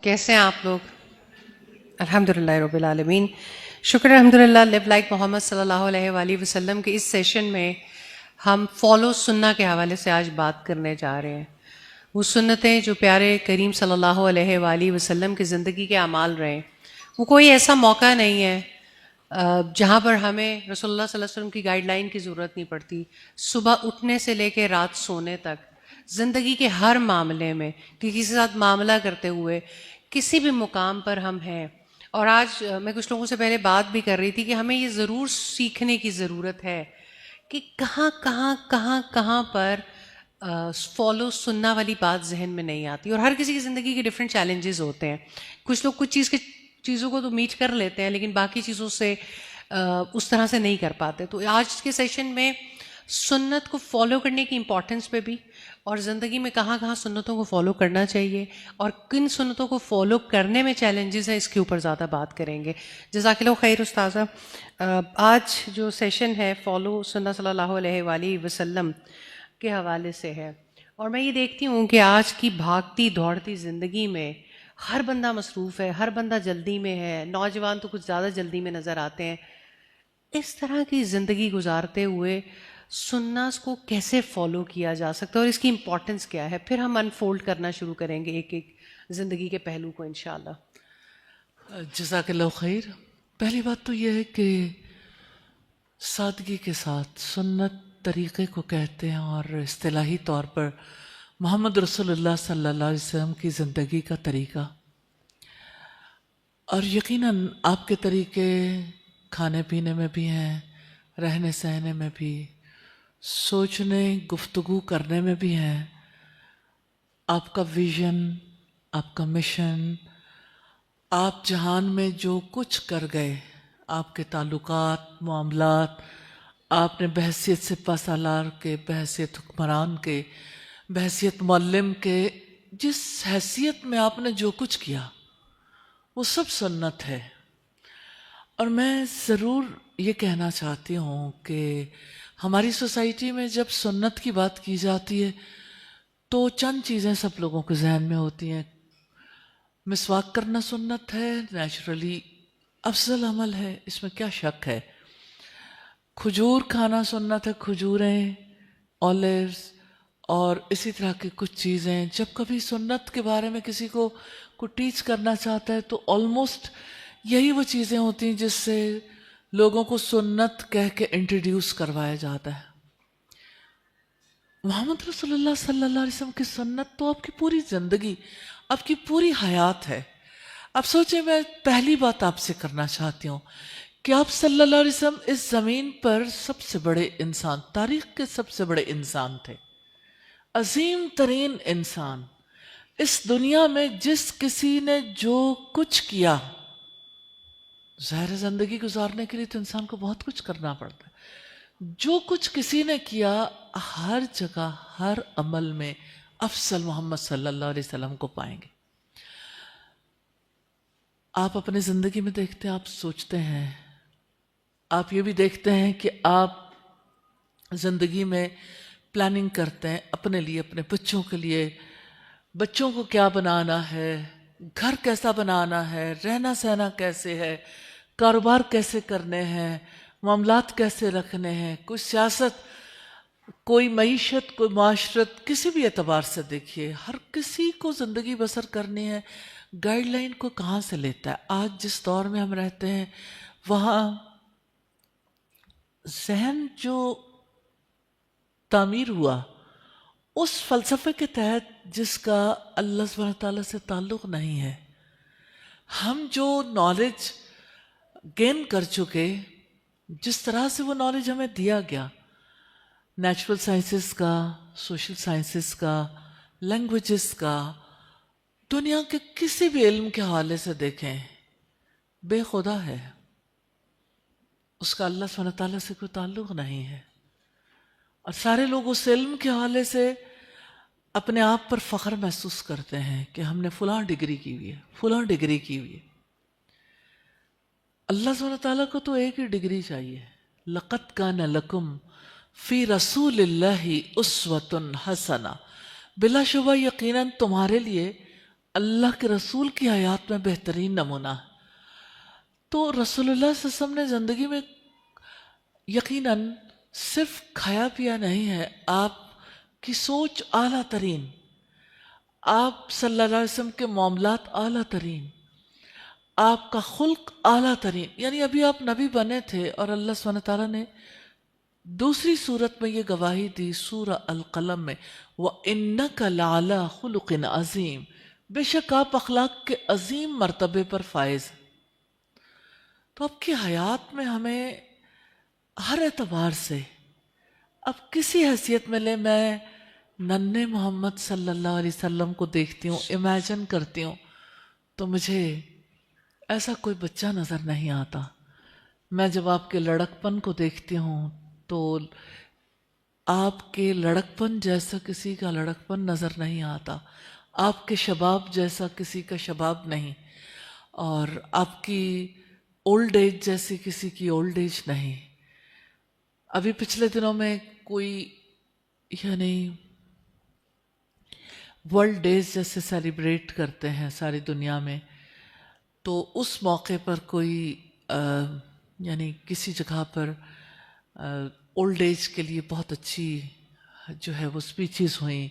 کیسے ہیں آپ لوگ؟ الحمدللہ رب العالمین، شکر الحمدللہ لیو لائک محمد صلی اللہ علیہ وآلہ وسلم کے اس سیشن میں ہم فالو سنہ کے حوالے سے آج بات کرنے جا رہے ہیں۔ وہ سنتیں جو پیارے کریم صلی اللہ علیہ وآلہ وسلم کی زندگی کے اعمال رہے ہیں، وہ کوئی ایسا موقع نہیں ہے جہاں پر ہمیں رسول اللہ صلی اللہ علیہ وسلم کی گائیڈ لائن کی ضرورت نہیں پڑتی۔ صبح اٹھنے سے لے کے رات سونے تک زندگی کے ہر معاملے میں کسی کے ساتھ معاملہ کرتے ہوئے کسی بھی مقام پر ہم ہیں۔ اور آج میں کچھ لوگوں سے پہلے بات بھی کر رہی تھی کہ ہمیں یہ ضرور سیکھنے کی ضرورت ہے کہ کہاں پر فالو سننا والی بات ذہن میں نہیں آتی۔ اور ہر کسی کی زندگی کے ڈفرینٹ چیلنجز ہوتے ہیں۔ کچھ لوگ کچھ چیزوں کو تو میٹ کر لیتے ہیں لیکن باقی چیزوں سے اس طرح سے نہیں کر پاتے۔ تو آج کے سیشن میں سنت کو فالو کرنے کی امپورٹنس پہ بھی، اور زندگی میں کہاں سنتوں کو فالو کرنا چاہیے اور کن سنتوں کو فالو کرنے میں چیلنجز ہیں، اس کے اوپر زیادہ بات کریں گے۔ جزاک اللہ خیر استاذہ۔ آج جو سیشن ہے فالو سنہ صلی اللہ علیہ وآلہ وسلم کے حوالے سے ہے، اور میں یہ دیکھتی ہوں کہ آج کی بھاگتی دوڑتی زندگی میں ہر بندہ مصروف ہے، ہر بندہ جلدی میں ہے، نوجوان تو کچھ زیادہ جلدی میں نظر آتے ہیں۔ اس طرح کی زندگی گزارتے ہوئے سنت کو کیسے فالو کیا جا سکتا ہے اور اس کی امپورٹنس کیا ہے، پھر ہم انفولڈ کرنا شروع کریں گے ایک ایک زندگی کے پہلو کو انشاءاللہ۔ جزاک اللہ خیر۔ پہلی بات تو یہ ہے کہ سادگی کے ساتھ سنت طریقے کو کہتے ہیں، اور اصطلاحی طور پر محمد رسول اللہ صلی اللہ علیہ وسلم کی زندگی کا طریقہ۔ اور یقیناً آپ کے طریقے کھانے پینے میں بھی ہیں، رہنے سہنے میں بھی، سوچنے گفتگو کرنے میں بھی ہیں۔ آپ کا ویژن، آپ کا مشن، آپ جہان میں جو کچھ کر گئے، آپ کے تعلقات، معاملات، آپ نے بحیثیت سپہ سالار کے، بحیثیت حکمران کے، بحیثیت معلم کے، جس حیثیت میں آپ نے جو کچھ کیا وہ سب سنت ہے۔ اور میں ضرور یہ کہنا چاہتی ہوں کہ ہماری سوسائٹی میں جب سنت کی بات کی جاتی ہے تو چند چیزیں سب لوگوں کے ذہن میں ہوتی ہیں۔ مسواک کرنا سنت ہے، نیچرلی افضل عمل ہے، اس میں کیا شک ہے۔ کھجور کھانا سنت ہے، کھجوریں، اولیوز اور اسی طرح کی کچھ چیزیں۔ جب کبھی سنت کے بارے میں کسی کو ٹیچ کرنا چاہتا ہے تو آلموسٹ یہی وہ چیزیں ہوتی ہیں جس سے لوگوں کو سنت کہہ کے انٹروڈیوس کروایا جاتا ہے۔ محمد رسول اللہ صلی اللہ علیہ وسلم کی سنت تو آپ کی پوری زندگی، آپ کی پوری حیات ہے۔ اب سوچیں، میں پہلی بات آپ سے کرنا چاہتی ہوں کہ آپ صلی اللہ علیہ وسلم اس زمین پر سب سے بڑے انسان، تاریخ کے سب سے بڑے انسان تھے، عظیم ترین انسان۔ اس دنیا میں جس کسی نے جو کچھ کیا، ظاہر زندگی گزارنے کے لیے تو انسان کو بہت کچھ کرنا پڑتا ہے، جو کچھ کسی نے کیا ہر جگہ ہر عمل میں افضل محمد صلی اللہ علیہ وسلم کو پائیں گے۔ آپ اپنے زندگی میں دیکھتے ہیں، آپ سوچتے ہیں، آپ یہ بھی دیکھتے ہیں کہ آپ زندگی میں پلاننگ کرتے ہیں اپنے لیے، اپنے بچوں کے لیے، بچوں کو کیا بنانا ہے، گھر کیسا بنانا ہے، رہنا سہنا کیسے ہے، کاروبار کیسے کرنے ہیں، معاملات کیسے رکھنے ہیں، کوئی سیاست، کوئی معیشت، کوئی معاشرت، کسی بھی اعتبار سے دیکھیے، ہر کسی کو زندگی بسر کرنی ہے۔ گائیڈ لائن کو کہاں سے لیتا ہے؟ آج جس دور میں ہم رہتے ہیں وہاں ذہن جو تعمیر ہوا اس فلسفے کے تحت جس کا اللہ سبحانہ تعالیٰ سے تعلق نہیں ہے۔ ہم جو نالج گین کر چکے، جس طرح سے وہ نالج ہمیں دیا گیا، نیچرل سائنسز کا، سوشل سائنسز کا، لینگویجز کا، دنیا کے کسی بھی علم کے حوالے سے دیکھیں، بے خدا ہے، اس کا اللہ سبحانہ تعالیٰ سے کوئی تعلق نہیں ہے۔ اور سارے لوگ اس علم کے حوالے سے اپنے آپ پر فخر محسوس کرتے ہیں کہ ہم نے فلاں ڈگری کی ہوئی ہے، فلاں ڈگری کی ہوئی ہے۔ اللہ سبحانہ تعالیٰ کو تو ایک ہی ڈگری چاہیے، لَقَدْ كَانَ لَكُمْ فِي رَسُولِ اللَّهِ أُسْوَةٌ حَسَنَةٌ، بلا شبہ یقیناً تمہارے لیے اللہ کے رسول کی حیات میں بہترین نمونہ ہے. تو رسول اللہ صلی اللہ علیہ وسلم نے زندگی میں یقیناً صرف کھایا پیا نہیں ہے، آپ کی سوچ اعلیٰ ترین، آپ صلی اللہ علیہ وسلم کے معاملات اعلیٰ ترین، آپ کا خلق اعلیٰ ترین. یعنی ابھی آپ نبی بنے تھے اور اللہ سبحانہ تعالیٰ نے دوسری صورت میں یہ گواہی دی سورہ القلم میں، وَإِنَّكَ لَعَلَىٰ خُلُقٍ عَظِيمٍ، بے شک آپ اخلاق کے عظیم مرتبے پر فائز ہیں. تو آپ کی حیات میں ہمیں ہر اعتبار سے، اب کسی حیثیت میں لے، میں ننھے محمد صلی اللہ علیہ وسلم کو دیکھتی ہوں، امیجن کرتی ہوں تو مجھے ایسا کوئی بچہ نظر نہیں آتا. میں جب آپ کے لڑکپن کو دیکھتی ہوں تو آپ کے لڑکپن جیسا کسی کا لڑکپن نظر نہیں آتا، آپ کے شباب جیسا کسی کا شباب نہیں، اور آپ کی اولڈ ایج جیسی کسی کی اولڈ ایج نہیں. ابھی پچھلے دنوں میں کوئی یعنی ورلڈ ڈیز جیسے سیلیبریٹ کرتے ہیں ساری دنیا میں، تو اس موقع پر کوئی یعنی کسی جگہ پر اولڈ ایج کے لیے بہت اچھی جو ہے وہ اسپیچز ہوئیں.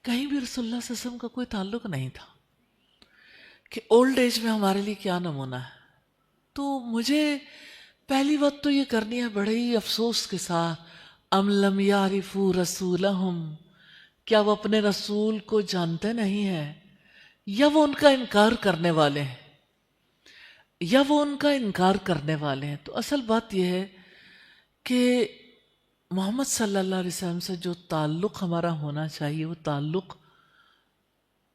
کہیں بھی رسول اللہ صلی اللہ علیہ وسلم کا کوئی تعلق نہیں تھا کہ اولڈ ایج میں ہمارے لیے کیا نمونہ ہے. تو مجھے پہلی بات تو یہ کرنی ہے بڑے ہی افسوس کے ساتھ، ام لم یعرفوا رسولہم، کیا وہ اپنے رسول کو جانتے نہیں ہیں، یا وہ ان کا انکار کرنے والے ہیں، یا وہ ان کا انکار کرنے والے ہیں. تو اصل بات یہ ہے کہ محمد صلی اللہ علیہ وسلم سے جو تعلق ہمارا ہونا چاہیے وہ تعلق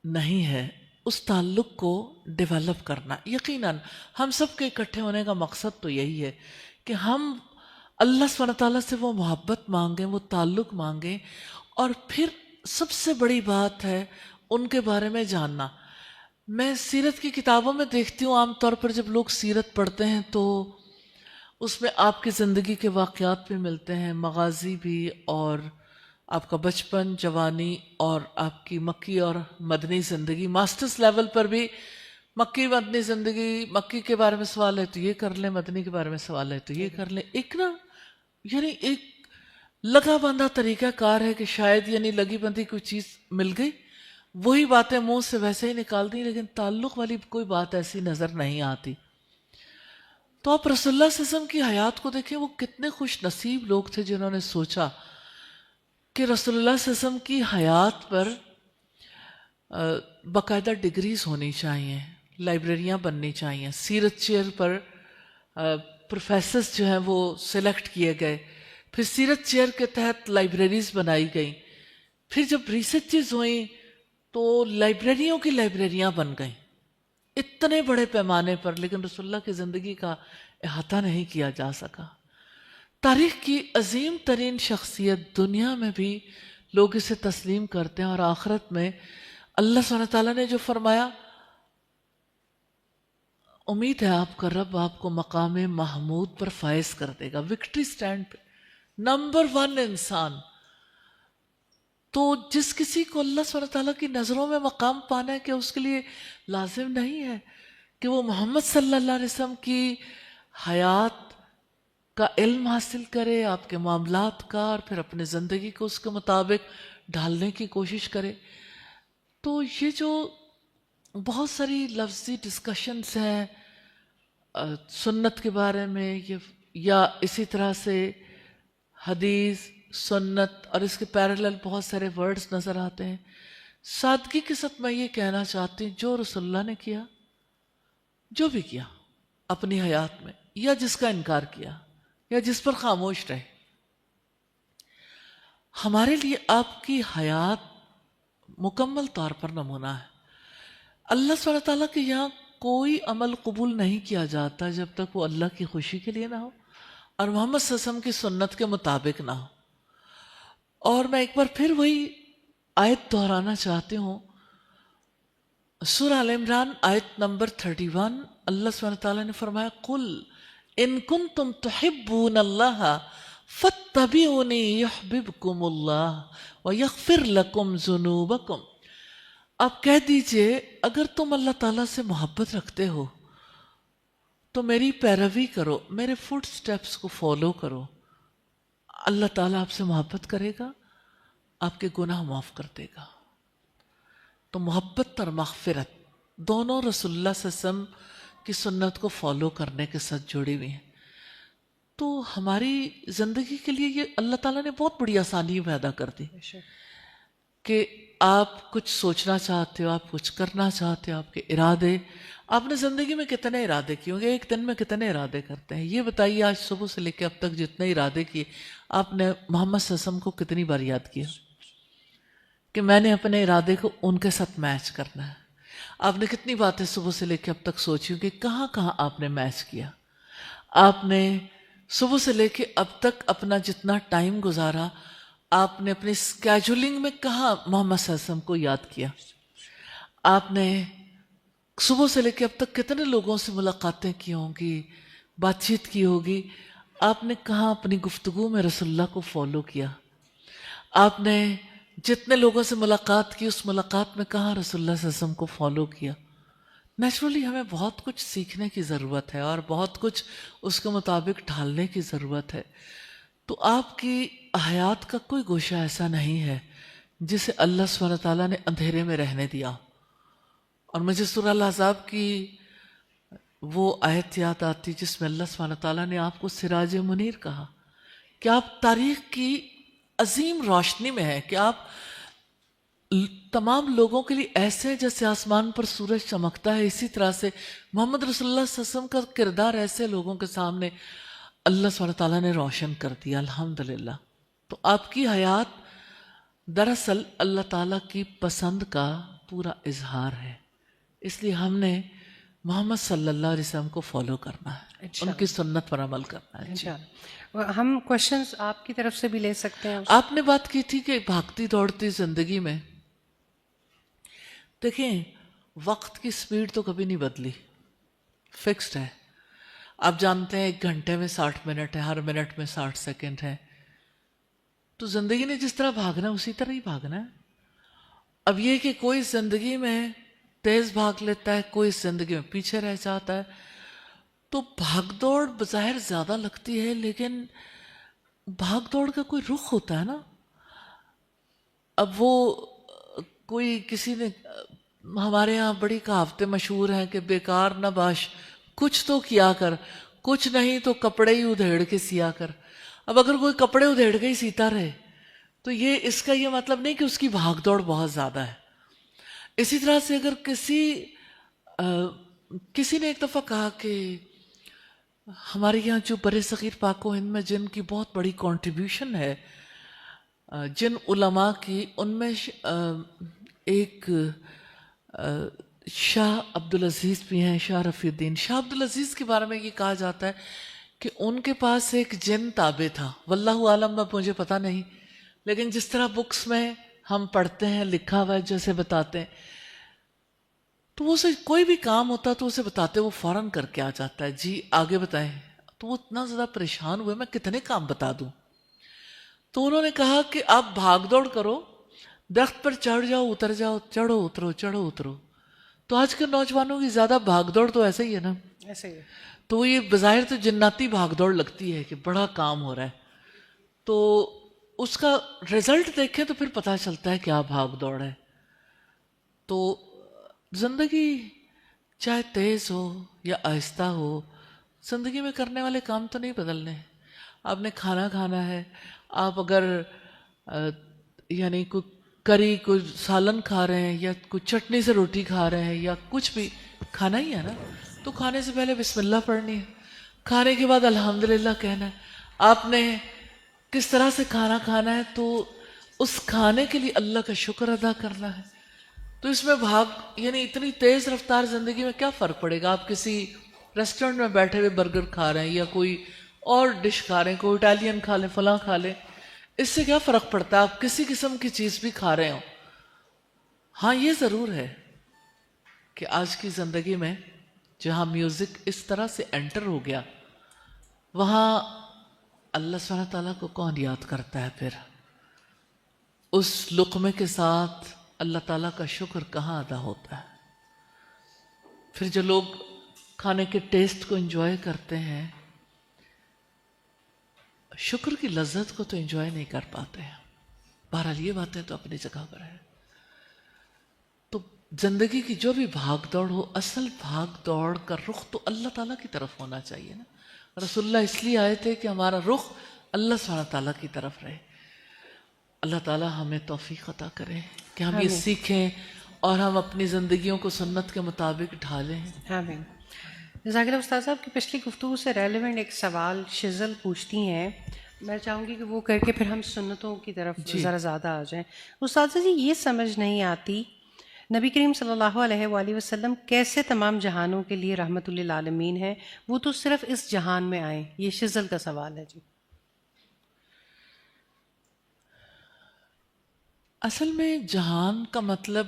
نہیں ہے. اس تعلق کو ڈیولپ کرنا. یقیناً ہم سب کے اکٹھے ہونے کا مقصد تو یہی ہے کہ ہم اللہ سبحانہ تعالیٰ سے وہ محبت مانگیں، وہ تعلق مانگیں، اور پھر سب سے بڑی بات ہے ان کے بارے میں جاننا. میں سیرت کی کتابوں میں دیکھتی ہوں عام طور پر جب لوگ سیرت پڑھتے ہیں تو اس میں آپ کی زندگی کے واقعات بھی ملتے ہیں، مغازی بھی، اور آپ کا بچپن، جوانی، اور آپ کی مکی اور مدنی زندگی. ماسٹرز لیول پر بھی مکی مدنی زندگی، مکی کے بارے میں سوال ہے تو یہ کر لیں، مدنی کے بارے میں سوال ہے تو یہ کر لیں. ایک یعنی ایک لگا بندہ طریقہ کار ہے کہ شاید یعنی لگی بندی کوئی چیز مل گئی، وہی باتیں منہ سے ویسے ہی نکال دی، لیکن تعلق والی کوئی بات ایسی نظر نہیں آتی. تو آپ رسول اللہ صلی اللہ علیہ وسلم کی حیات کو دیکھیں، وہ کتنے خوش نصیب لوگ تھے جنہوں نے سوچا کہ رسول اللہ صلی اللہ علیہ وسلم کی حیات پر باقاعدہ ڈگریز ہونی چاہیے، لائبریریاں بننی چاہیے. سیرت چیئر پر پروفیسرز جو ہیں وہ سلیکٹ کیے گئے، پھر سیرت چیئر کے تحت لائبریریز بنائی گئیں، پھر جب ریسرچز ہوئیں تو لائبریریوں کی لائبریریاں بن گئیں اتنے بڑے پیمانے پر، لیکن رسول اللہ کی زندگی کا احاطہ نہیں کیا جا سکا. تاریخ کی عظیم ترین شخصیت، دنیا میں بھی لوگ اسے تسلیم کرتے ہیں، اور آخرت میں اللہ سبحانہ تعالیٰ نے جو فرمایا، امید ہے آپ کا رب آپ کو مقام محمود پر فائز کر دے گا، وکٹری سٹینڈ پہ نمبر 1 انسان. تو جس کسی کو اللہ سبحانہ تعالیٰ کی نظروں میں مقام پانا ہے، کہ اس کے لیے لازم نہیں ہے کہ وہ محمد صلی اللہ علیہ وسلم کی حیات کا علم حاصل کرے، آپ کے معاملات کا، اور پھر اپنے زندگی کو اس کے مطابق ڈھالنے کی کوشش کرے. تو یہ جو بہت ساری لفظی ڈسکشنز ہیں سنت کے بارے میں، یا اسی طرح سے حدیث، سنت، اور اس کے پیرالل بہت سارے ورڈز نظر آتے ہیں. سادگی کے ساتھ میں یہ کہنا چاہتی ہوں، جو رسول اللہ نے کیا، جو بھی کیا اپنی حیات میں، یا جس کا انکار کیا، یا جس پر خاموش رہے، ہمارے لیے آپ کی حیات مکمل طور پر نمونہ ہے. اللہ سبحانہ تعالیٰ کے یہاں کوئی عمل قبول نہیں کیا جاتا جب تک وہ اللہ کی خوشی کے لیے نہ ہو اور محمد صلی اللہ علیہ وسلم کی سنت کے مطابق نہ ہو. اور میں ایک بار پھر وہی آیت دہرانا چاہتی ہوں، سورہ آل عمران آیت نمبر 31. اللہ سبحانہ تعالیٰ نے فرمایا، قل ان کنتم تحبون اللہ فاتبعونی یحببکم اللہ ویغفر لکم ذنوبکم. آپ کہہ دیجئے اگر تم اللہ تعالیٰ سے محبت رکھتے ہو تو میری پیروی کرو، میرے فٹ سٹیپس کو فالو کرو، اللہ تعالیٰ آپ سے محبت کرے گا، آپ کے گناہ معاف کر دے گا۔ تو محبت اور مغفرت دونوں رسول اللہ صلی اللہ علیہ وسلم کی سنت کو فالو کرنے کے ساتھ جڑی ہوئی ہیں۔ تو ہماری زندگی کے لیے یہ اللہ تعالیٰ نے بہت بڑی آسانی پیدا کر دی کہ آپ کچھ سوچنا چاہتے ہو، آپ کچھ کرنا چاہتے ہو، آپ کے ارادے، آپ نے زندگی میں کتنے ارادے کیے ہوں گے، ایک دن میں کتنے ارادے کرتے ہیں؟ یہ بتائیے آج صبح سے لے کے اب تک جتنے ارادے کیے آپ نے محمد صلی اللہ علیہ وسلم کو کتنی بار یاد کیا کہ میں نے اپنے ارادے کو ان کے ساتھ میچ کرنا ہے؟ آپ نے کتنی باتیں صبح سے لے کے اب تک سوچی ہوں کہ کہاں کہاں آپ نے میچ کیا؟ آپ نے صبح سے لے کے اب تک اپنا جتنا ٹائم گزارا آپ نے اپنی اسکیجولنگ میں کہاں محمد صلی اللہ علیہ وسلم کو یاد کیا؟ آپ نے صبح سے لے کے اب تک کتنے لوگوں سے ملاقاتیں کی ہوں گی، بات چیت کی ہوگی، آپ نے کہاں اپنی گفتگو میں رسول اللہ کو فالو کیا؟ آپ نے جتنے لوگوں سے ملاقات کی اس ملاقات میں کہاں رسول اللہ صلی اللہ علیہ وسلم کو فالو کیا؟ نیچرلی ہمیں بہت کچھ سیکھنے کی ضرورت ہے اور بہت کچھ اس کے مطابق ڈھالنے کی ضرورت ہے۔ تو آپ کی حیات کا کوئی گوشہ ایسا نہیں ہے جسے اللہ سبحانہ تعالیٰ نے اندھیرے میں رہنے دیا۔ اور مجھے سورہ الاحزاب کی وہ آیت یاد آتی جس میں اللہ سبحانہ تعالیٰ نے آپ کو سراج منیر کہا کہ آپ تاریخ کی عظیم روشنی میں ہیں، کہ آپ تمام لوگوں کے لیے ایسے ہیں جیسے آسمان پر سورج چمکتا ہے، اسی طرح سے محمد رسول اللہ صلی اللہ علیہ وسلم کا کردار ایسے لوگوں کے سامنے اللہ سبحانہ تعالیٰ نے روشن کر دیا، الحمدللہ۔ تو آپ کی حیات دراصل اللہ تعالیٰ کی پسند کا پورا اظہار ہے، اس لیے ہم نے محمد صلی اللہ علیہ وسلم کو فالو کرنا ہے، ان کی سنت پر عمل کرنا ہے۔ انشاءاللہ ہم کوشچنز آپ کی طرف سے بھی لے سکتے ہیں۔ آپ نے بات کی تھی کہ بھاگتی دوڑتی زندگی میں دیکھیں وقت کی سپیڈ تو کبھی نہیں بدلی، فکسڈ ہے۔ آپ جانتے ہیں 1 گھنٹے میں 60 منٹ ہے، ہر منٹ میں 60 سیکنڈ ہے، تو زندگی نے جس طرح بھاگنا ہے اسی طرح ہی بھاگنا ہے۔ اب یہ کہ کوئی زندگی میں تیز بھاگ لیتا ہے، کوئی زندگی میں پیچھے رہ جاتا ہے، تو بھاگ دوڑ بظاہر زیادہ لگتی ہے لیکن بھاگ دوڑ کا کوئی رخ ہوتا ہے نا۔ اب وہ کوئی کسی نے ہمارے ہاں بڑی کہاوتیں مشہور ہیں کہ بیکار نہ باش کچھ تو کیا کر، کچھ نہیں تو کپڑے ہی ادھیڑ کے سیا کر۔ اب اگر کوئی کپڑے ادھیڑ کے ہی سیتا رہے تو یہ اس کا یہ مطلب نہیں کہ اس کی بھاگ دوڑ بہت زیادہ ہے۔ اسی طرح سے اگر کسی نے ایک دفعہ کہا کہ ہمارے یہاں جو برِ صغیر پاک و ہند میں جن کی بہت بڑی کنٹریبیوشن ہے، جن علماء کی، ان میں ایک شاہ عبدالعزیز بھی ہیں، شاہ رفیع الدین۔ شاہ عبدالعزیز کے بارے میں یہ کہا جاتا ہے کہ ان کے پاس ایک جن تابع تھا، واللہ عالم اب مجھے پتہ نہیں، لیکن جس طرح بکس میں ہم پڑھتے ہیں لکھا ہوا ہے جیسے بتاتے ہیں، تو وہ کوئی بھی کام ہوتا تو اسے بتاتے وہ فوراً کر کے آ جاتا ہے، جی آگے بتائیں۔ تو وہ اتنا زیادہ پریشان ہوئے میں کتنے کام بتا دوں؟ تو انہوں نے کہا کہ آپ بھاگ دوڑ کرو، درخت پر چڑھ جاؤ اتر جاؤ، چڑھو اترو چڑھو اترو۔ تو آج کے نوجوانوں کی زیادہ بھاگ دوڑ تو ایسے ہی ہے نا، ایسے ہی تو یہ بظاہر تو جناتی بھاگ دوڑ لگتی ہے کہ بڑا کام ہو رہا ہے، تو اس کا رزلٹ دیکھیں تو پھر پتہ چلتا ہے کیا بھاگ دوڑ ہے۔ تو زندگی چاہے تیز ہو یا آہستہ ہو، زندگی میں کرنے والے کام تو نہیں بدلنے۔ آپ نے کھانا کھانا ہے، آپ اگر یعنی کوئی کری کوئی سالن کھا رہے ہیں یا کوئی چٹنی سے روٹی کھا رہے ہیں یا کچھ بھی کھانا ہی ہے نا، تو کھانے سے پہلے بسم اللہ پڑھنی ہے، کھانے کے بعد الحمدللہ کہنا ہے۔ آپ نے کس طرح سے کھانا کھانا ہے تو اس کھانے کے لیے اللہ کا شکر ادا کرنا ہے۔ تو اس میں یعنی اتنی تیز رفتار زندگی میں کیا فرق پڑے گا؟ آپ کسی ریسٹورنٹ میں بیٹھے ہوئے برگر کھا رہے ہیں یا کوئی اور ڈش کھا رہے ہیں، کوئی اٹالین کھا لیں، فلاں کھا لیں، اس سے کیا فرق پڑتا ہے؟ آپ کسی قسم کی چیز بھی کھا رہے ہوں۔ ہاں یہ ضرور ہے کہ آج کی زندگی میں جہاں میوزک اس طرح سے انٹر ہو گیا، وہاں اللہ سبحانہ تعالیٰ کو کون یاد کرتا ہے؟ پھر اس لقمے کے ساتھ اللہ تعالیٰ کا شکر کہاں ادا ہوتا ہے. پھر جو لوگ کھانے کے ٹیسٹ کو انجوائے کرتے ہیں شکر کی لذت کو تو انجوائے نہیں کر پاتے ہیں. بہرحال یہ باتیں تو اپنی جگہ پر ہیں. تو زندگی کی جو بھی بھاگ دوڑ ہو، اصل بھاگ دوڑ کا رخ تو اللہ تعالیٰ کی طرف ہونا چاہیے نا. رسول اللہ اس لیے آئے تھے کہ ہمارا رخ اللہ سبحانہ تعالیٰ کی طرف رہے. اللہ تعالیٰ ہمیں توفیق عطا کرے کہ ہم یہ آمین. سیکھیں اور ہم اپنی زندگیوں کو سنت کے مطابق ڈھالیں. آمین. جزاک اللہ استاد صاحب کی پچھلی گفتگو سے ریلیونٹ ایک سوال شزل پوچھتی ہیں، میں چاہوں گی کہ وہ کر کے پھر ہم سنتوں کی طرف ذرا زیادہ آ جائیں. استاد جی یہ سمجھ نہیں آتی نبی کریم صلی اللہ علیہ وآلہ وسلم کیسے تمام جہانوں کے لیے رحمت للعالمین ہیں، وہ تو صرف اس جہان میں آئیں. یہ شزل کا سوال ہے جی. اصل میں جہان کا مطلب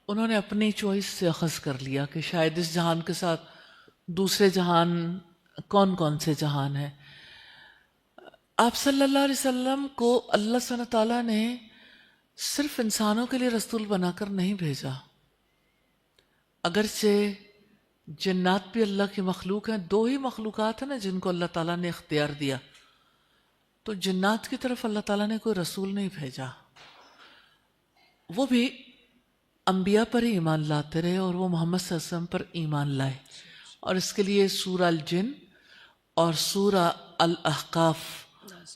انہوں نے اپنی چوائس سے اخذ کر لیا کہ شاید اس جہان کے ساتھ دوسرے جہان کون کون سے جہان ہیں. آپ صلی اللہ علیہ وسلم کو اللہ سبحانہ تعالیٰ نے صرف انسانوں کے لیے رسول بنا کر نہیں بھیجا. اگرچہ جنات بھی اللہ کی مخلوق ہیں، دو ہی مخلوقات ہیں نا جن کو اللہ تعالیٰ نے اختیار دیا، تو جنات کی طرف اللہ تعالیٰ نے کوئی رسول نہیں بھیجا. وہ بھی انبیاء پر ہی ایمان لاتے رہے اور وہ محمد صلی اللہ علیہ وسلم پر ایمان لائے. اور اس کے لیے سورہ الجن اور سورہ الاحقاف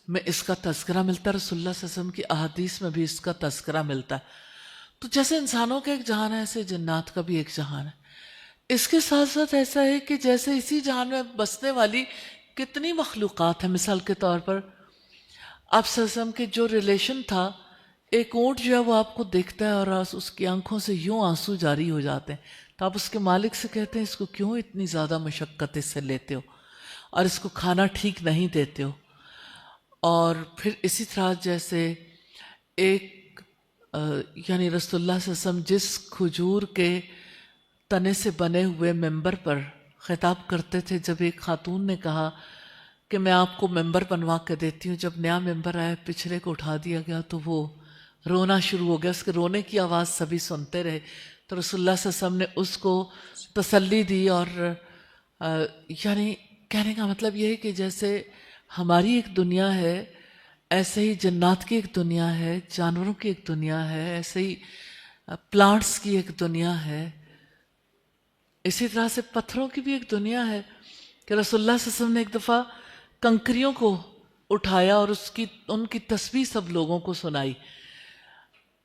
میں اس کا تذکرہ ملتا ہے. رسول اللہ صلی اللہ علیہ وسلم کی احادیث میں بھی اس کا تذکرہ ملتا ہے. تو جیسے انسانوں کا ایک جہان ہے ایسے جنات کا بھی ایک جہان ہے. اس کے ساتھ ساتھ ایسا ہے کہ جیسے اسی جہان میں بسنے والی کتنی مخلوقات ہیں. مثال کے طور پر آپ صلی اللہ علیہ وسلم کے جو ریلیشن تھا، ایک اونٹ جو ہے وہ آپ کو دیکھتا ہے اور اس کی آنکھوں سے یوں آنسو جاری ہو جاتے ہیں، تو آپ اس کے مالک سے کہتے ہیں اس کو کیوں اتنی زیادہ مشقت اس سے لیتے ہو اور اس کو کھانا ٹھیک نہیں دیتے ہو. اور پھر اسی طرح جیسے ایک یعنی رسول اللہ صلی اللہ علیہ وسلم جس کھجور کے تنے سے بنے ہوئے ممبر پر خطاب کرتے تھے، جب ایک خاتون نے کہا کہ میں آپ کو ممبر بنوا کے دیتی ہوں، جب نیا ممبر آیا پچھلے کو اٹھا دیا گیا تو وہ رونا شروع ہو گیا. اس کے رونے کی آواز سبھی سنتے رہے. تو رسول اللہ صلی اللہ علیہ وسلم نے اس کو تسلی دی. اور یعنی کہنے کا مطلب یہ ہے کہ جیسے ہماری ایک دنیا ہے ایسے ہی جنات کی ایک دنیا ہے، جانوروں کی ایک دنیا ہے، ایسے ہی پلانٹس کی ایک دنیا ہے، اسی طرح سے پتھروں کی بھی ایک دنیا ہے. کہ رسول اللہ صلی اللہ علیہ وسلم نے ایک دفعہ کنکریوں کو اٹھایا اور ان کی تسبیح سب لوگوں کو سنائی.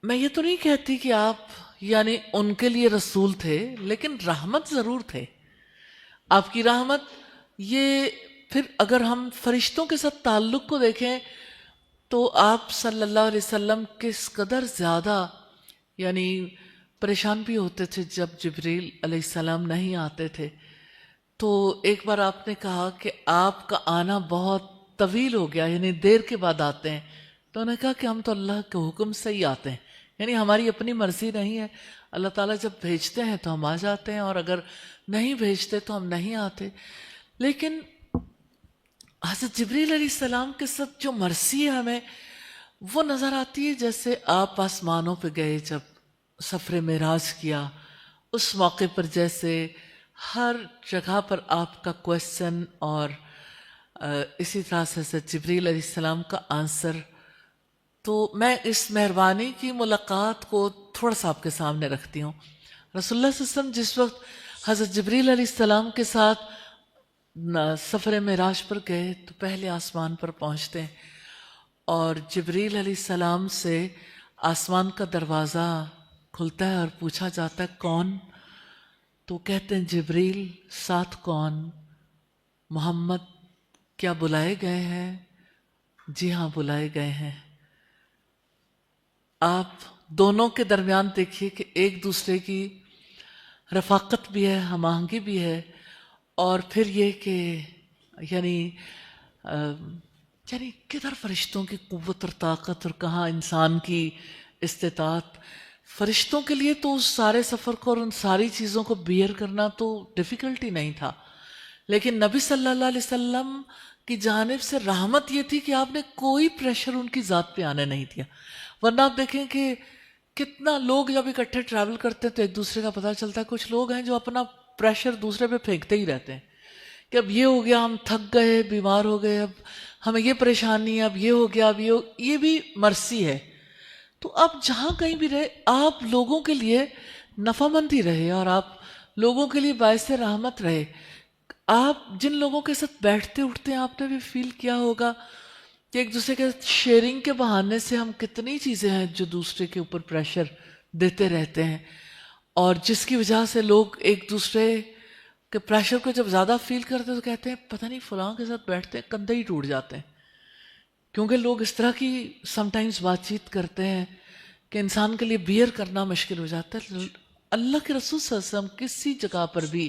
میں یہ تو نہیں کہتی کہ آپ یعنی ان کے لیے رسول تھے، لیکن رحمت ضرور تھے. آپ کی رحمت یہ پھر اگر ہم فرشتوں کے ساتھ تعلق کو دیکھیں تو آپ صلی اللہ علیہ وسلم کس قدر زیادہ یعنی پریشان بھی ہوتے تھے جب جبریل علیہ السلام نہیں آتے تھے. تو ایک بار آپ نے کہا کہ آپ کا آنا بہت طویل ہو گیا، یعنی دیر کے بعد آتے ہیں. تو انہوں نے کہا کہ ہم تو اللہ کے حکم سے ہی آتے ہیں، یعنی ہماری اپنی مرضی نہیں ہے. اللہ تعالیٰ جب بھیجتے ہیں تو ہم آ جاتے ہیں اور اگر نہیں بھیجتے تو ہم نہیں آتے. لیکن حضرت جبریل علیہ السلام کے ساتھ جو مرضی ہے ہمیں وہ نظر آتی ہے. جیسے آپ آسمانوں پہ گئے، جب سفر معراج کیا، اس موقع پر جیسے ہر جگہ پر آپ کا کویسچن اور اسی طرح سے حضرت جبریل علیہ السلام کا آنسر. تو میں اس مہربانی کی ملاقات کو تھوڑا سا آپ کے سامنے رکھتی ہوں. رسول اللہ صلی اللہ علیہ وسلم جس وقت حضرت جبریل علیہ السلام کے ساتھ سفر معراج پر گئے تو پہلے آسمان پر پہنچتے ہیں اور جبریل علیہ السلام سے آسمان کا دروازہ کھلتا ہے اور پوچھا جاتا ہے کون؟ تو کہتے ہیں جبریل. ساتھ کون؟ محمد. کیا بلائے گئے ہیں؟ جی ہاں بلائے گئے ہیں. آپ دونوں کے درمیان دیکھیے کہ ایک دوسرے کی رفاقت بھی ہے، ہم آہنگی بھی ہے، اور پھر یہ کہ یعنی کدھر فرشتوں کی قوت اور طاقت اور کہاں انسان کی استطاعت. فرشتوں کے لیے تو اس سارے سفر کو اور ان ساری چیزوں کو بیئر کرنا تو ڈیفیکلٹ ہی نہیں تھا، لیکن نبی صلی اللہ علیہ وسلم کی جانب سے رحمت یہ تھی کہ آپ نے کوئی پریشر ان کی ذات پہ آنے نہیں دیا. ورنہ آپ دیکھیں کہ کتنا لوگ جب اکٹھے ٹریول کرتے ہیں تو ایک دوسرے کا پتہ چلتا ہے. کچھ لوگ ہیں جو اپنا پریشر دوسرے پہ پھینکتے ہی رہتے ہیں کہ اب یہ ہو گیا، ہم تھک گئے، بیمار ہو گئے، اب ہمیں یہ پریشانی ہے، اب یہ ہو گیا، اب یہ بھی مرضی ہے. تو آپ جہاں کہیں بھی رہے، آپ لوگوں کے لیے نفع مند ہی رہے اور آپ لوگوں کے لیے باعث رحمت رہے. آپ جن لوگوں کے ساتھ بیٹھتے اٹھتے ہیں، آپ نے بھی فیل کیا ہوگا کہ ایک دوسرے کے شیئرنگ کے بہانے سے ہم کتنی چیزیں ہیں جو دوسرے کے اوپر پریشر دیتے رہتے ہیں، اور جس کی وجہ سے لوگ ایک دوسرے کے پریشر کو جب زیادہ فیل کرتے ہیں تو کہتے ہیں پتہ نہیں فلاں کے ساتھ بیٹھتے ہیں کندھے ہی ٹوٹ جاتے ہیں. کیونکہ لوگ اس طرح کی سم ٹائمز بات چیت کرتے ہیں کہ انسان کے لیے بیئر کرنا مشکل ہو جاتا ہے. اللہ کے رسول صلی اللہ علیہ وسلم کسی جگہ پر بھی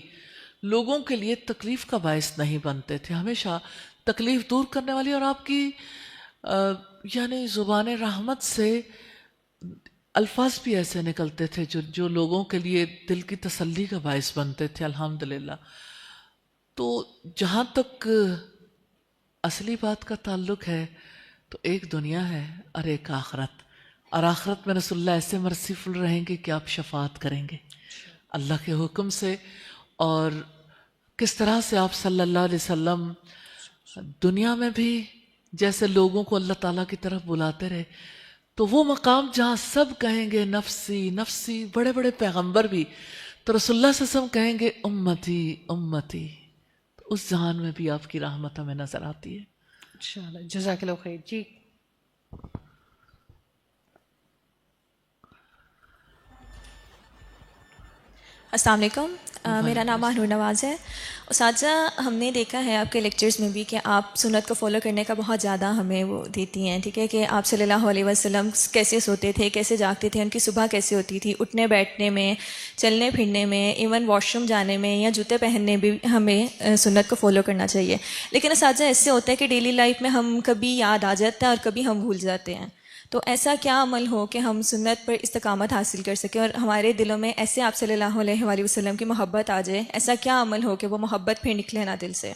لوگوں کے لیے تکلیف کا باعث نہیں بنتے تھے، ہمیشہ تکلیف دور کرنے والی. اور آپ کی یعنی زبان رحمت سے الفاظ بھی ایسے نکلتے تھے جو لوگوں کے لیے دل کی تسلی کا باعث بنتے تھے. الحمدللہ. تو جہاں تک اصلی بات کا تعلق ہے تو ایک دنیا ہے اور ایک آخرت، اور آخرت میں رسول اللہ ایسے مرسیفل رہیں گے کہ آپ شفاعت کریں گے اللہ کے حکم سے. اور کس طرح سے آپ صلی اللہ علیہ وسلم دنیا میں بھی جیسے لوگوں کو اللہ تعالیٰ کی طرف بلاتے رہے، تو وہ مقام جہاں سب کہیں گے نفسی نفسی، بڑے بڑے پیغمبر بھی، تو رسول اللہ صلی اللہ علیہ وسلم کہیں گے امتی امتی. تو اس جہان میں بھی آپ کی رحمت ہمیں نظر آتی ہے. انشاءاللہ. جزاک اللہ خیر. جی السلام علیکم. میرا نام نور نواز ہے. اساتذہ، ہم نے دیکھا ہے آپ کے لیکچرز میں بھی کہ آپ سنت کو فالو کرنے کا بہت زیادہ ہمیں وہ دیتی ہیں، ٹھیک ہے، کہ آپ صلی اللہ علیہ وسلم کیسے سوتے تھے، کیسے جاگتے تھے، ان کی صبح کیسے ہوتی تھی، اٹھنے بیٹھنے میں، چلنے پھرنے میں، ایون واش روم جانے میں یا جوتے پہننے بھی ہمیں سنت کو فالو کرنا چاہیے. لیکن اساتذہ ایسے ہوتا ہے کہ ڈیلی لائف میں ہم کبھی یاد آ جاتا ہے اور کبھی ہم بھول جاتے ہیں. تو ایسا کیا عمل ہو کہ ہم سنت پر استقامت حاصل کر سکیں اور ہمارے دلوں میں ایسے آپ صلی اللہ علیہ وآلہ وسلم کی محبت آ جائے؟ ایسا کیا عمل ہو کہ وہ محبت پھر نکلے نہ دل سے؟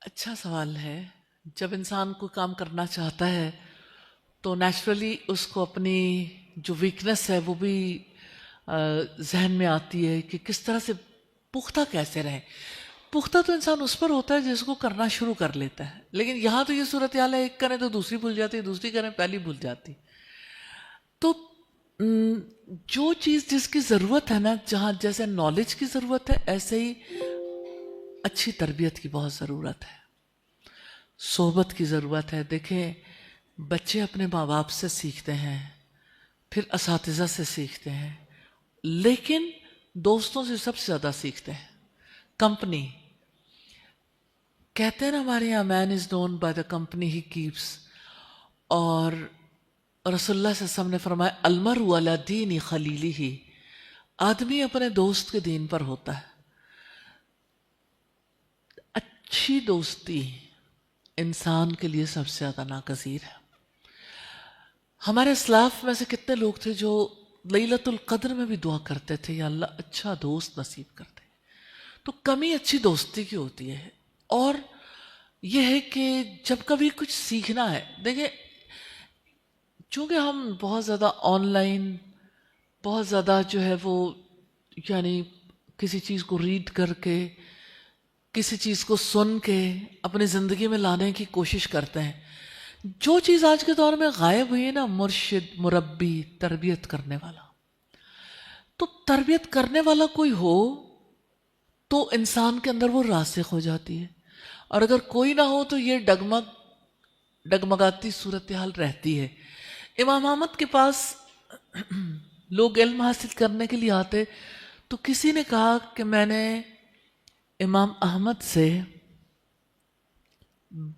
اچھا سوال ہے. جب انسان کوئی کام کرنا چاہتا ہے تو نیچرلی اس کو اپنی جو ویکنس ہے وہ بھی ذہن میں آتی ہے کہ کس طرح سے پختہ کیسے رہیں. پختہ تو انسان اس پر ہوتا ہے جس کو کرنا شروع کر لیتا ہے، لیکن یہاں تو یہ صورتحال ہے ایک کریں تو دوسری بھول جاتی ہے، دوسری کریں پہلی بھول جاتی. تو جو چیز جس کی ضرورت ہے نا، جہاں جیسے نالج کی ضرورت ہے ایسے ہی اچھی تربیت کی بہت ضرورت ہے، صحبت کی ضرورت ہے. دیکھیں بچے اپنے ماں باپ سے سیکھتے ہیں، پھر اساتذہ سے سیکھتے ہیں، لیکن دوستوں سے سب سے زیادہ سیکھتے ہیں. کمپنی کہتے ہیں نا ہمارے یہاں man is known by the company he keeps, اور رسول اللہ صلی اللہ علیہ وسلم نے فرمایا المرء علی دین خلیلہ، آدمی اپنے دوست کے دین پر ہوتا ہے. اچھی دوستی انسان کے لیے سب سے زیادہ ناگزیر ہے. ہمارے اسلاف میں سے کتنے لوگ تھے جو لیلۃ القدر میں بھی دعا کرتے تھے یا اللہ اچھا دوست نصیب کرتے. تو کمی اچھی دوستی کی ہوتی ہے. اور یہ ہے کہ جب کبھی کچھ سیکھنا ہے، دیکھیں چونکہ ہم بہت زیادہ آن لائن، بہت زیادہ جو ہے وہ یعنی کسی چیز کو ریڈ کر کے، کسی چیز کو سن کے اپنی زندگی میں لانے کی کوشش کرتے ہیں. جو چیز آج کے دور میں غائب ہوئی ہے نا، مرشد، مربی، تربیت کرنے والا. تو تربیت کرنے والا کوئی ہو تو انسان کے اندر وہ راسخ ہو جاتی ہے، اور اگر کوئی نہ ہو تو یہ ڈگمگاتی صورتحال رہتی ہے. امام احمد کے پاس لوگ علم حاصل کرنے کے لیے آتے تو کسی نے کہا کہ میں نے امام احمد سے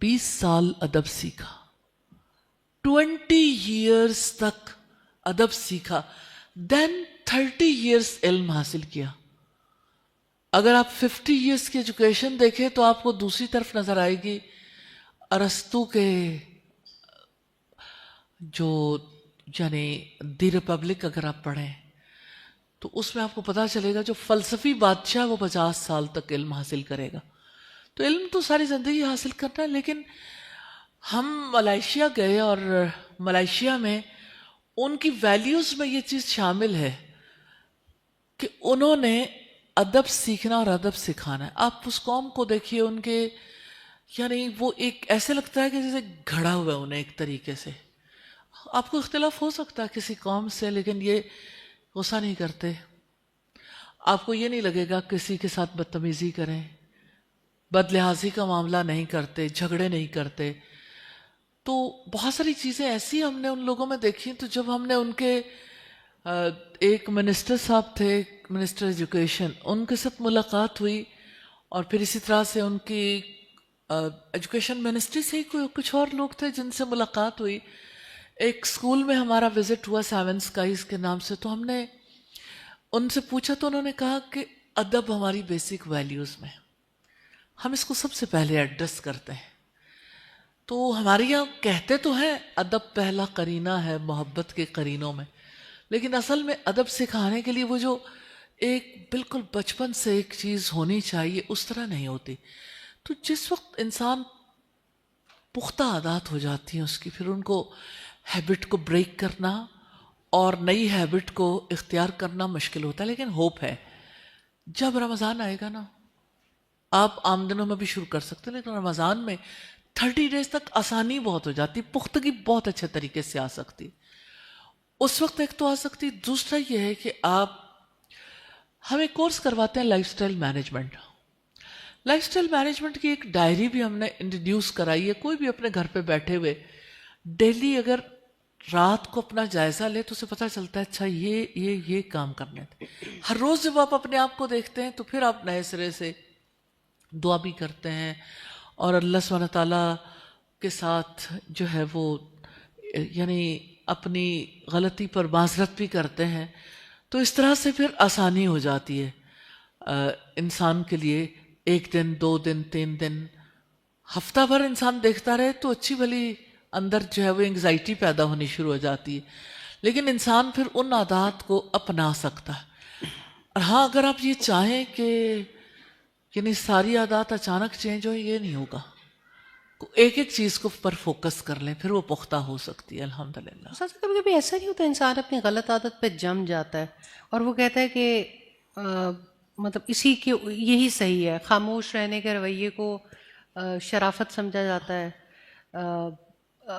20 سال ادب سیکھا، 20 years تک ادب سیکھا، دین 30 years علم حاصل کیا. اگر آپ 50 years کی ایجوکیشن دیکھیں تو آپ کو دوسری طرف نظر آئے گی. ارسطو کے جو یعنی دی ریپبلک اگر آپ پڑھیں تو اس میں آپ کو پتا چلے گا جو فلسفی بادشاہ وہ 50 سال تک علم حاصل کرے گا. تو علم تو ساری زندگی حاصل کرنا ہے. لیکن ہم ملائیشیا گئے اور ملائیشیا میں ان کی ویلیوز میں یہ چیز شامل ہے کہ انہوں نے ادب سیکھنا اور ادب سکھانا ہے. آپ اس قوم کو دیکھیے, ان کے یعنی وہ ایک ایسے لگتا ہے کہ جیسے گھڑا ہوا ہے انہیں ایک طریقے سے. آپ کو اختلاف ہو سکتا ہے کسی قوم سے, لیکن یہ غصہ نہیں کرتے. آپ کو یہ نہیں لگے گا کسی کے ساتھ بدتمیزی کریں, بد لحاظی کا معاملہ نہیں کرتے, جھگڑے نہیں کرتے. تو بہت ساری چیزیں ایسی ہم نے ان لوگوں میں دیکھی. تو جب ہم نے ان کے ایک منسٹر صاحب تھے, منسٹر ایجوکیشن, ان کے ساتھ ملاقات ہوئی, اور پھر اسی طرح سے ان کی ایجوکیشن منسٹری سے ہی کچھ اور لوگ تھے جن سے ملاقات ہوئی. ایک اسکول میں ہمارا وزٹ ہوا, سیون اسکائز کے نام سے. تو ہم نے ان سے پوچھا تو انہوں نے کہا کہ ادب ہماری بیسک ویلیوز میں, ہم اس کو سب سے پہلے ایڈریس کرتے ہیں. تو ہمارے یہاں کہتے تو ہیں ادب پہلا قرینہ ہے محبت کے قرینوں میں, لیکن اصل میں ادب سکھانے کے لیے وہ جو ایک بالکل بچپن سے ایک چیز ہونی چاہیے اس طرح نہیں ہوتی. تو جس وقت انسان پختہ عادات ہو جاتی ہیں اس کی, پھر ان کو ہیبٹ کو بریک کرنا اور نئی ہیبٹ کو اختیار کرنا مشکل ہوتا ہے. لیکن ہوپ ہے, جب رمضان آئے گا نا, آپ عام دنوں میں بھی شروع کر سکتے ہیں, لیکن رمضان میں 30 ڈیز تک آسانی بہت ہو جاتی, پختگی بہت اچھے طریقے سے آ سکتی. اس وقت ایک تو آ سکتی. دوسرا یہ ہے کہ آپ ہمیں کورس کرواتے ہیں life style management. Life style management کی ایک ڈائری بھی ہم نے انٹروڈیوس کرائی ہے. کوئی بھی اپنے گھر پہ بیٹھے ہوئے ڈیلی اگر رات کو اپنا جائزہ لے تو اسے پتہ چلتا ہے اچھا یہ کام کرنے تھے. ہر روز جب آپ اپنے آپ کو دیکھتے ہیں تو پھر آپ نئے سرے سے دعا بھی کرتے ہیں اور اللہ سبحانہ تعالیٰ کے ساتھ جو ہے وہ یعنی اپنی غلطی پر معذرت بھی کرتے ہیں. تو اس طرح سے پھر آسانی ہو جاتی ہے انسان کے لیے. 1 دن 2 دن 3 دن ہفتہ بھر انسان دیکھتا رہے تو اچھی بھلی اندر جو ہے وہ انگزائٹی پیدا ہونی شروع ہو جاتی ہے, لیکن انسان پھر ان عادات کو اپنا سکتا ہے. اور ہاں, اگر آپ یہ چاہیں کہ یعنی ساری عادات اچانک چینج ہو, یہ نہیں ہوگا. ایک ایک چیز کو پر فوکس کر لیں, پھر وہ پختہ ہو سکتی ہے الحمدللہ. کبھی کبھی ایسا نہیں ہوتا انسان اپنی غلط عادت پہ جم جاتا ہے اور وہ کہتا ہے کہ مطلب اسی کے یہی صحیح ہے, خاموش رہنے کے رویے کو شرافت سمجھا جاتا ہے,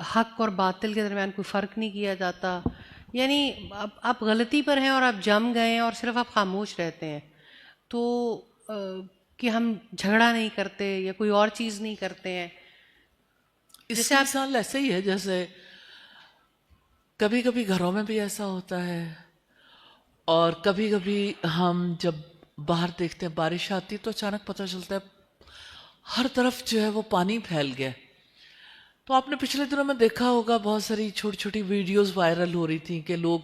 حق اور باطل کے درمیان کوئی فرق نہیں کیا جاتا. یعنی آپ غلطی پر ہیں اور آپ جم گئے ہیں اور صرف آپ خاموش رہتے ہیں, تو کہ ہم جھگڑا نہیں کرتے یا کوئی اور چیز نہیں کرتے ہیں. اس سے مثال ایسے ہی ہے جیسے کبھی کبھی گھروں میں بھی ایسا ہوتا ہے, اور کبھی کبھی ہم جب باہر دیکھتے ہیں بارش آتی تو اچانک پتہ چلتا ہے ہر طرف جو ہے وہ پانی پھیل گیا. تو آپ نے پچھلے دنوں میں دیکھا ہوگا بہت ساری چھوٹی چھوٹی ویڈیوز وائرل ہو رہی تھیں کہ لوگ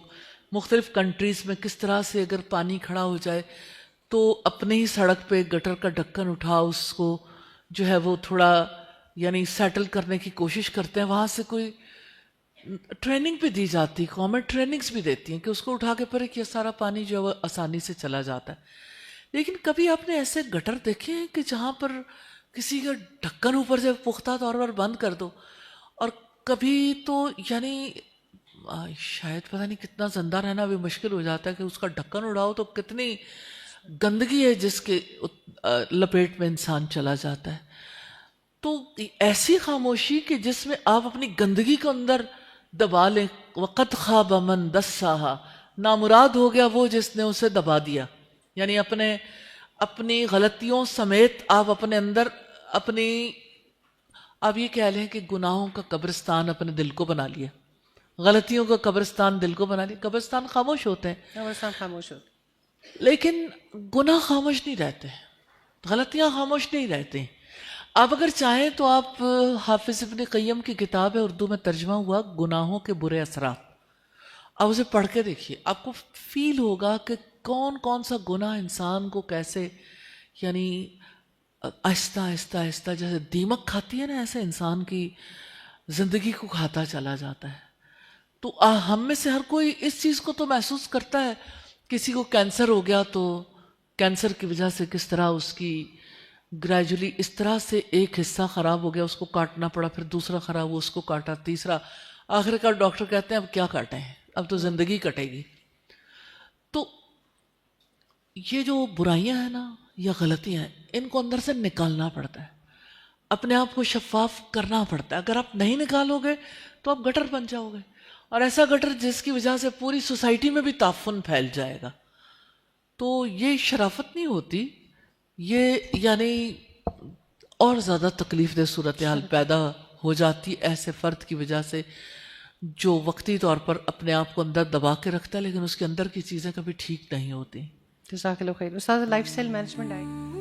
مختلف کنٹریز میں کس طرح سے اگر پانی کھڑا ہو جائے تو اپنے ہی سڑک پہ گٹر کا ڈھکن اٹھا اس کو جو ہے وہ تھوڑا یعنی سیٹل کرنے کی کوشش کرتے ہیں. وہاں سے کوئی ٹریننگ بھی دی جاتی, گورنمنٹ ٹریننگز بھی دیتی ہیں کہ اس کو اٹھا کے پھر یہ سارا پانی جو ہے وہ آسانی سے چلا جاتا ہے. لیکن کبھی آپ نے ایسے گٹر دیکھے ہیں کہ جہاں پر کسی کا ڈھکن اوپر سے پختہ طور پر بند کر دو, اور کبھی تو یعنی شاید پتہ نہیں کتنا زندہ رہنا بھی مشکل ہو جاتا ہے کہ اس کا ڈھکن اڑاؤ تو کتنی گندگی ہے جس کے لپیٹ میں انسان چلا جاتا ہے. تو ایسی خاموشی کہ جس میں آپ اپنی گندگی کو اندر دبا لیں. وقت خواب من دساہا, نامراد ہو گیا وہ جس نے اسے دبا دیا. یعنی اپنی غلطیوں سمیت آپ اپنے اندر اپنی آپ یہ کہہ لیں کہ گناہوں کا قبرستان اپنے دل کو بنا لیا, غلطیوں کا قبرستان دل کو بنا لیا. قبرستان خاموش ہوتے ہیں, قبرستان خاموش ہوتے, لیکن گناہ خاموش نہیں رہتے, غلطیاں خاموش نہیں رہتے. آپ اگر چاہیں تو آپ حافظ ابن قیم کی کتاب ہے, اردو میں ترجمہ ہوا گناہوں کے برے اثرات, آپ اسے پڑھ کے دیکھیے. آپ کو فیل ہوگا کہ کون کون سا گناہ انسان کو کیسے یعنی آہستہ آہستہ آہستہ جیسے دیمک کھاتی ہے نا, ایسے انسان کی زندگی کو کھاتا چلا جاتا ہے. تو ہم میں سے ہر کوئی اس چیز کو تو محسوس کرتا ہے. کسی کو کینسر ہو گیا تو کینسر کی وجہ سے کس طرح اس کی گریجولی اس طرح سے ایک حصہ خراب ہو گیا, اس کو کاٹنا پڑا, پھر دوسرا خراب ہوا, اس کو کاٹا, تیسرا, آخر کار ڈاکٹر کہتے ہیں اب کیا کاٹیں, اب تو زندگی کٹے گی. تو یہ جو برائیاں ہیں نا یا غلطیاں ہیں, ان کو اندر سے نکالنا پڑتا ہے, اپنے آپ کو شفاف کرنا پڑتا ہے. اگر آپ نہیں نکالو گے تو آپ گٹر بن جاؤ گے, اور ایسا گٹر جس کی وجہ سے پوری سوسائٹی میں بھی تعفن پھیل جائے گا. تو یہ شرافت نہیں ہوتی, یہ یعنی اور زیادہ تکلیف دہ صورتحال پیدا ہو جاتی ایسے فرد کی وجہ سے جو وقتی طور پر اپنے آپ کو اندر دبا کے رکھتا ہے لیکن اس کے اندر کی چیزیں کبھی ٹھیک نہیں ہوتی. جزاک اللہ خیر. استاد لائف اسٹائل مینجمنٹ آئے.